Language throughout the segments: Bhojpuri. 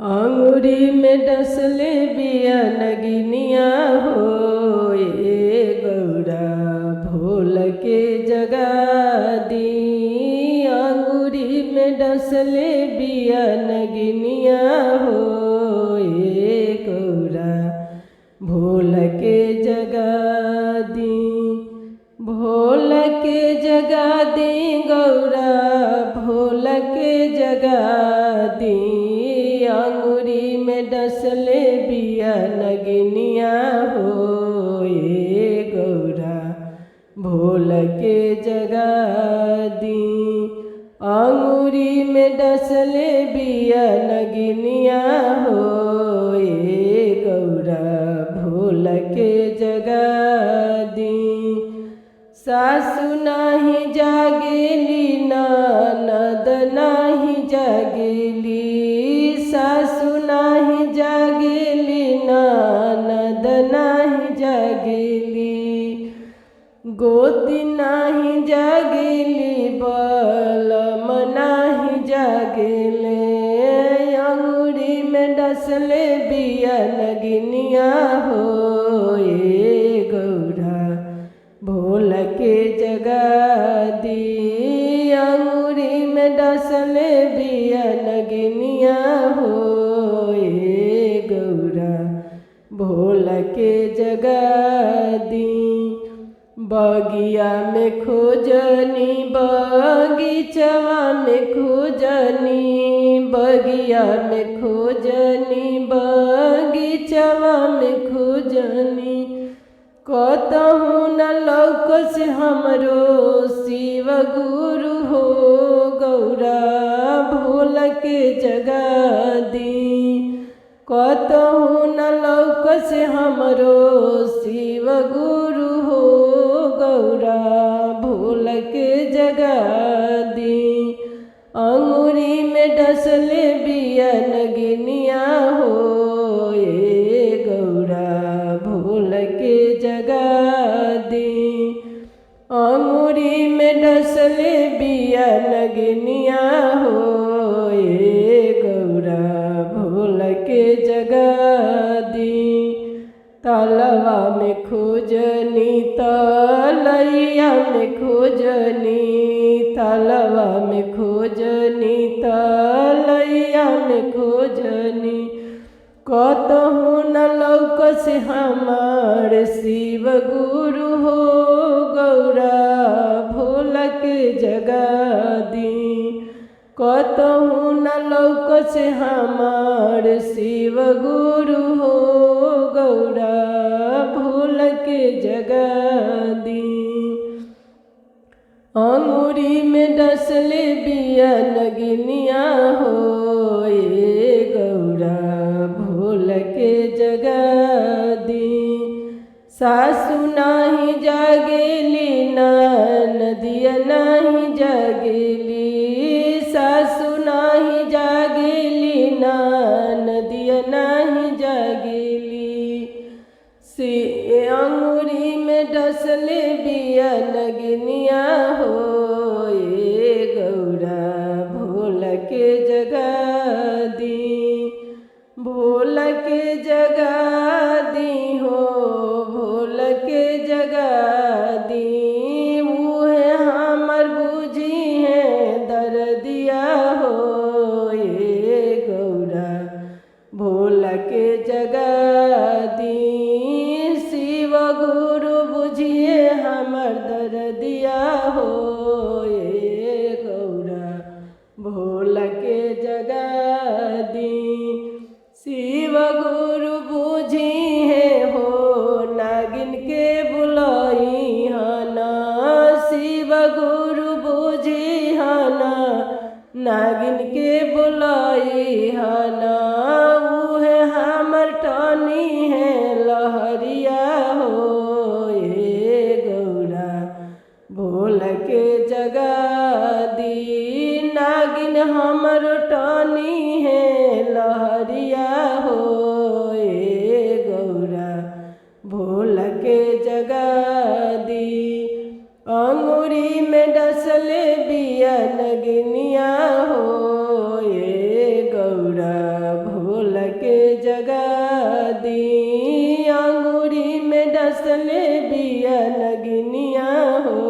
आंगुरी में डसले बिया नगिनिया हो ए गौरा भोल के जगा दी। आंगुरी में डसले बिया नगिनिया हो ए गौरा भोल के जगा दी। भोल के जगा दी गौरा भोल के जगा दी। आंगुरी में डसले बिया नगिनिया हो ए गौरा भोल के जगा दी। आंगुरी में डसले बिया नगिनिया हो ए गौरा भोल के जगा दी। सासु नाही जागेली ननद नाही जागेली। सासु नाही जागेली ननद नाही जागेली। गोदी नाही जागेली बलम नाही जागेले। अंगुरी में डसले बिया नगिनिया हो ए गौरा भोल के जगा दी। अंगुरी में डसले बिया नगिनिया हो ए गौरा भोल के जगा दी। बगिया में खोजनी बगीचवा में खोजनी। बगिया में खोजनी बगीचवा में खोजनी। कतहु न लौकस हमरो शिव गुरु हो गौरा भोल के जगा दी। कतहु न लौकस हमरो शिव गुरु हो गौरा भोल के जगा दी। अंगुरी में डसले बिया नगिनिया हो ए गौरा भोल के जगा दी। अंगुरी में डसले बिया नगिनिया हो ए गौरा भोल के जगा दी। तलवा में खोजनी तलैया में खोजनी। तलवा में खोजनी तलैया में खोजनी। कतहु न लौकस हमार शिव गुरु हो गौरा भोल के जगा दी। कतहु न लौकस हमार शिव गुरु हो गौरा भोल के जगा दी। अंगुरी में डसले बिया नगिनिया हो ए गौरा भोल के जगा दी। सासु नाही जागेली ननदिया नाही जागेली। सासु नाही जागेली ननदिया नाही जागेली। से अंगुरी में डसले बिया नगिनिया हो ए गौरा भोल के जगा दी। भोल के जगा दी हो भोल के जगा दी। मुहे हमर बूझी है दर्दिया हो ए गौरा भोल के जगा दी। शिव गुरु बुझिए हमर दर्दिया हो ए गौरा भोल के जगा दी। शिव गुरु बूझी है हो नागिन के बुलाई हना। शिव गुरु बूझी हना नागिन के बुलाई हना। उहे हमर टनी है जगा दी। अंगूरी में डसले बिया नगिनिया हो,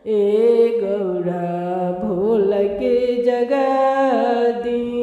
ए गौरा भोला के जगा दी।